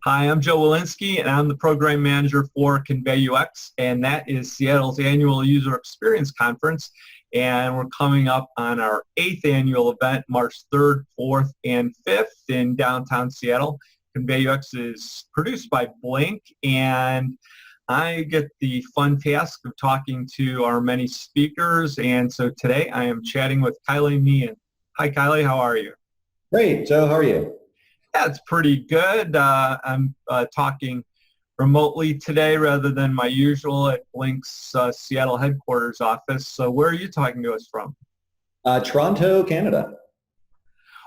Hi, I'm Joe Walensky, and I'm the program manager for ConveyUX, and that is Seattle's annual user experience conference. And we're coming up on our 8th annual event, March 3rd, 4th, and 5th in downtown Seattle. ConveyUX is produced by Blink, and I get the fun task of talking to our many speakers. And so today I am chatting with Kiley Meehan. Hi, Kiley. How are you? Great, Joe. How are you? Yeah, it's pretty good. I'm talking remotely today rather than my usual at Blink's Seattle headquarters office. So where are you talking to us from? Toronto, Canada.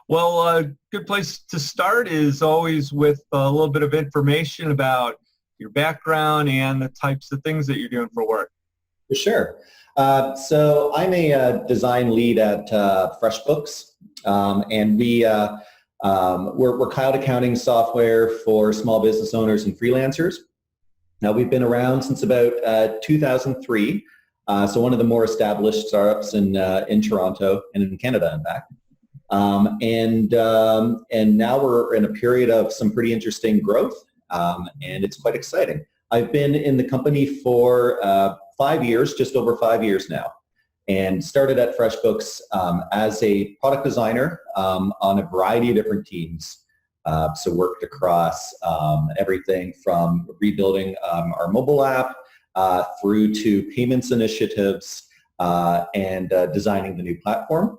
Well, a good place to start is always with a little bit of information about your background and the types of things that you're doing for work. For sure. So I'm a design lead at Freshbooks, and we're cloud accounting software for small business owners and freelancers. Now, we've been around since about 2003, so one of the more established startups in Toronto and in Canada, in fact. And now we're in a period of some pretty interesting growth, and it's quite exciting. I've been in the company for 5 years, just over 5 years now, and started at FreshBooks as a product designer on a variety of different teams. So worked across everything from rebuilding our mobile app through to payments initiatives and designing the new platform.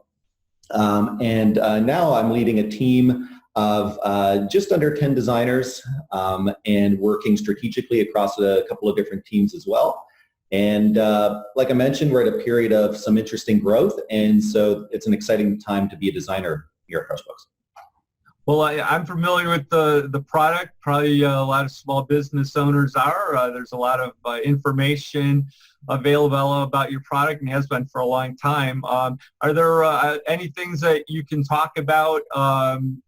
Now I'm leading a team of just under 10 designers and working strategically across a couple of different teams as well. And like I mentioned, we're at a period of some interesting growth, and so it's an exciting time to be a designer here at FreshBooks. Well, I'm familiar with the product. Probably a lot of small business owners are. There's a lot of information available about your product and has been for a long time. Are there any things that you can talk about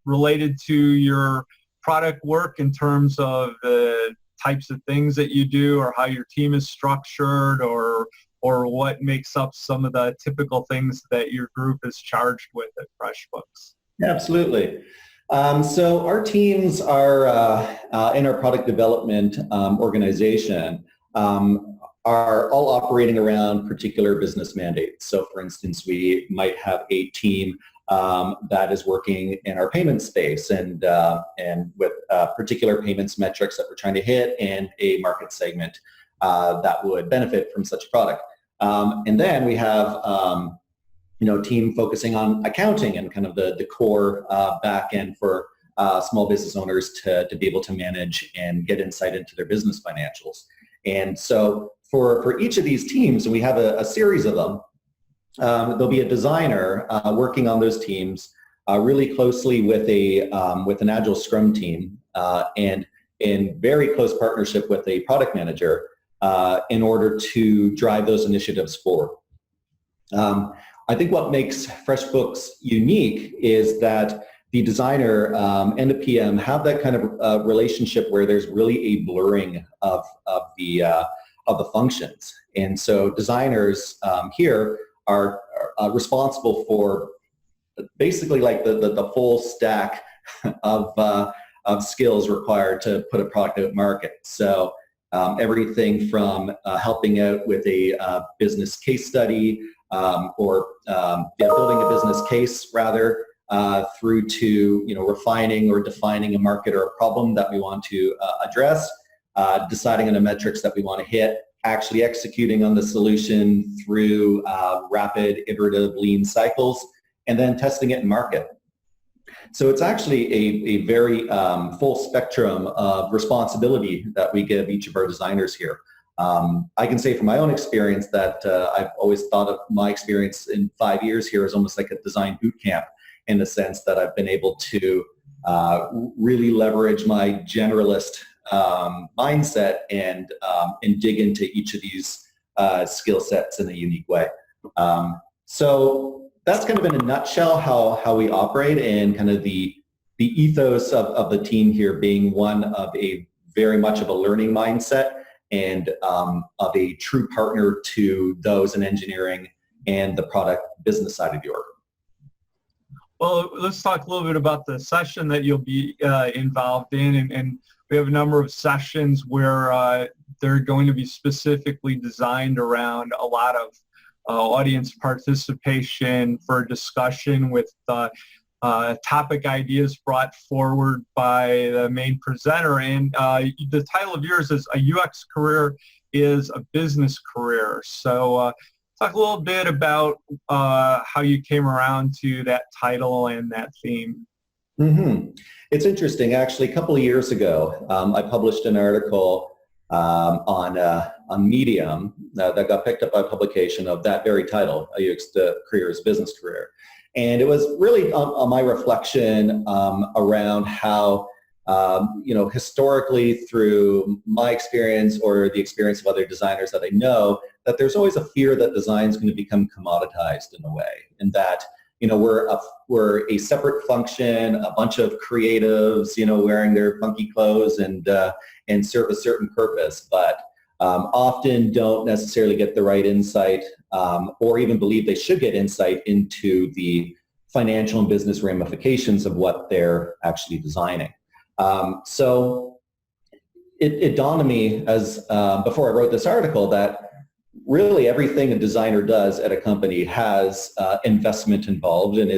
related to your product work in terms of the types of things that you do, or how your team is structured, or what makes up some of the typical things that your group is charged with at FreshBooks? Yeah, absolutely. So our teams are in our product development organization are all operating around particular business mandates. So for instance, we might have a team that is working in our payment space and with particular payments metrics that we're trying to hit and a market segment that would benefit from such a product. And then we have team focusing on accounting and kind of the core back end for small business owners to be able to manage and get insight into their business financials. And so for each of these teams, and we have a series of them, there'll be a designer working on those teams really closely with an agile scrum team and in very close partnership with a product manager in order to drive those initiatives forward. I think what makes FreshBooks unique is that the designer and the PM have that kind of relationship where there's really a blurring of the functions. And so designers here are responsible for basically like the full stack of skills required to put a product out market. So everything from helping out with a business case study or building a business case rather through to refining or defining a market or a problem that we want to address, deciding on the metrics that we want to hit, actually executing on the solution through rapid iterative lean cycles, and then testing it in market. So it's actually a very full spectrum of responsibility that we give each of our designers here. I can say from my own experience that I've always thought of my experience in 5 years here as almost like a design boot camp, in the sense that I've been able to really leverage my generalist mindset and dig into each of these skill sets in a unique way. So that's kind of in a nutshell how we operate, and kind of the ethos of the team here being one of a very much of a learning mindset and of a true partner to those in engineering and the product business side of the org. Well, let's talk a little bit about the session that you'll be involved in, and we have a number of sessions where they're going to be specifically designed around a lot of audience participation for discussion with topic ideas brought forward by the main presenter. And the title of yours is A UX Career is a Business Career. So talk a little bit about how you came around to that title and that theme. Mm-hmm. It's interesting. Actually, a couple of years ago, I published an article on Medium that got picked up by publication of that very title, A UX Career is a Business Career. And it was really on my reflection around how, historically through my experience or the experience of other designers that I know, that there's always a fear that design is going to become commoditized in a way, and that we're a separate function, a bunch of creatives, wearing their funky clothes and serve a certain purpose, but often don't necessarily get the right insight or even believe they should get insight into the financial and business ramifications of what they're actually designing. So it dawned on me as before I wrote this article that really everything a designer does at a company has investment involved and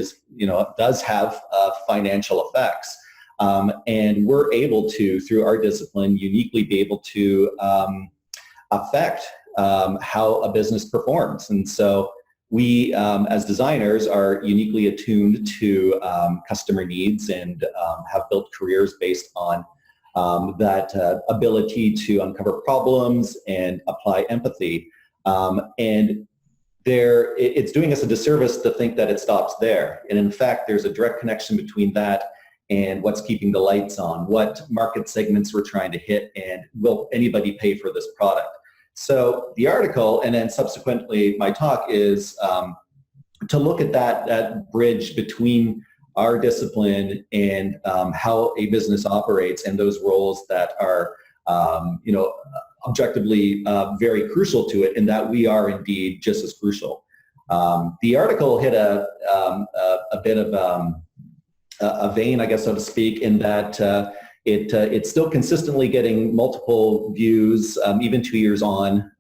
does have financial effects. And we're able to, through our discipline, uniquely be able to affect how a business performs. And so we, as designers, are uniquely attuned to customer needs and have built careers based on that ability to uncover problems and apply empathy. And it's doing us a disservice to think that it stops there. And in fact, there's a direct connection between that and what's keeping the lights on, what market segments we're trying to hit, and will anybody pay for this product? So the article, and then subsequently my talk, is to look at that bridge between our discipline and how a business operates, and those roles that are objectively very crucial to it, and that we are indeed just as crucial. The article hit a bit of a vein, I guess, so to speak, in that it's still consistently getting multiple views, even 2 years on.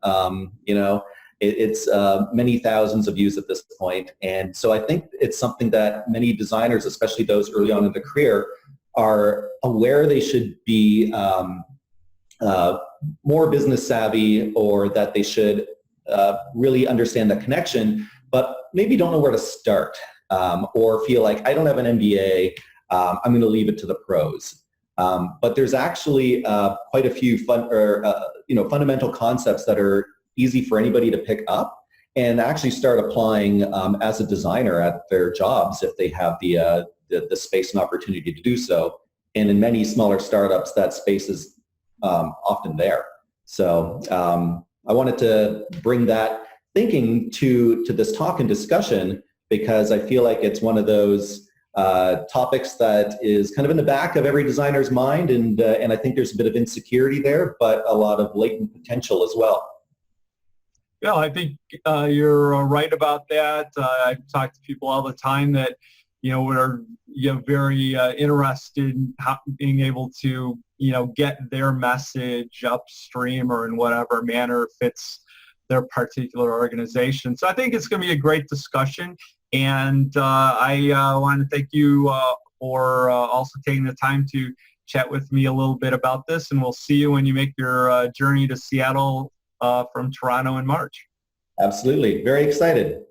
It's many thousands of views at this point. And so I think it's something that many designers, especially those early on in their career, are aware they should be more business savvy, or that they should really understand the connection, but maybe don't know where to start, or feel like, I don't have an MBA, I'm going to leave it to the pros. But there's actually quite a few fundamental concepts that are easy for anybody to pick up and actually start applying as a designer at their jobs if they have the space and opportunity to do so. And in many smaller startups, that space is often there. So I wanted to bring that thinking to this talk and discussion, because I feel like it's one of those topics that is kind of in the back of every designer's mind, and I think there's a bit of insecurity there, but a lot of latent potential as well. Yeah, I think you're right about that. I talk to people all the time that are very interested in being able to get their message upstream or in whatever manner fits their particular organization. So I think it's going to be a great discussion. And I want to thank you for also taking the time to chat with me a little bit about this. And we'll see you when you make your journey to Seattle from Toronto in March. Absolutely. Very excited.